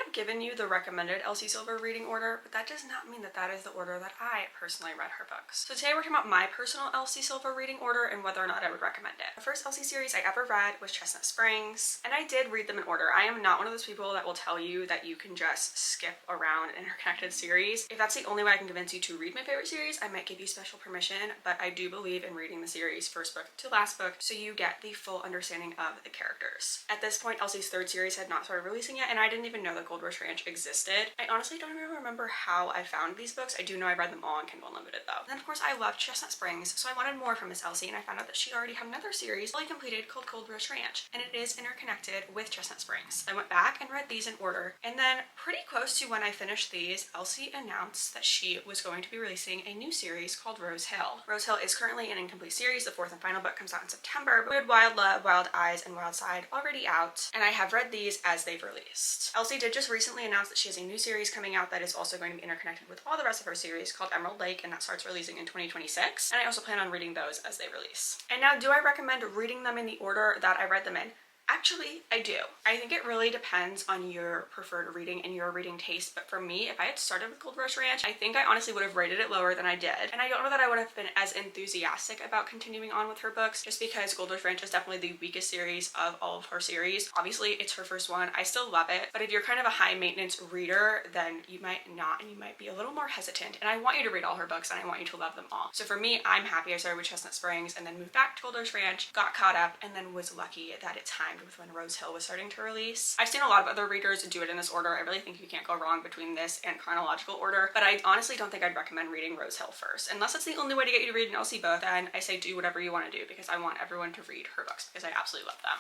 have given you the recommended Elsie Silver reading order, but that does not mean that that is the order that I personally read her books. So today we're talking about my personal Elsie Silver reading order and whether or not I would recommend it. The first Elsie series I ever read was Chestnut Springs, and I did read them in order. I am not one of those people that will tell you that you can just skip around an interconnected series. If that's the only way I can convince you to read my favorite series, I might give you special permission, but I do believe in reading the series first book to last book so you get the full understanding of the characters. At this point, Elsie's third series had not started releasing yet, and I didn't even know that Gold Rush Ranch existed. I honestly don't even remember how I found these books. I do know I read them all on Kindle Unlimited though. And then of course I loved Chestnut Springs, so I wanted more from Miss Elsie, and I found out that she already had another series fully completed called Gold Rush Ranch, and it is interconnected with Chestnut Springs. I went back and read these in order, and then pretty close to when I finished these, Elsie announced that she was going to be releasing a new series called Rose Hill. Rose Hill is currently an incomplete series. The fourth and final book comes out in September, but we had Wild Love, Wild Eyes, and Wild Side already out, and I have read these as they've released. Elsie did just recently announce that she has a new series coming out that is also going to be interconnected with all the rest of her series called Emerald Lake, and that starts releasing in 2026, and I also plan on reading those as they release. And now, do I recommend reading them in the order that I read them in? Actually, I do. I think it really depends on your preferred reading and your reading taste, but for me, if I had started with Gold Rush Ranch, I think I honestly would have rated it lower than I did. And I don't know that I would have been as enthusiastic about continuing on with her books, just because Gold Rush Ranch is definitely the weakest series of all of her series. Obviously, it's her first one. I still love it, but if you're kind of a high maintenance reader, then you might not, and you might be a little more hesitant. And I want you to read all her books, and I want you to love them all. So for me, I'm happy I started with Chestnut Springs and then moved back to Gold Rush Ranch, got caught up, and then was lucky that it timed with when Rose Hill was starting to release. I've seen a lot of other readers do it in this order. I really think you can't go wrong between this and chronological order, but I honestly don't think I'd recommend reading Rose Hill first. Unless it's the only way to get you to read an Elsie book, then I say do whatever you want to do, because I want everyone to read her books because I absolutely love them.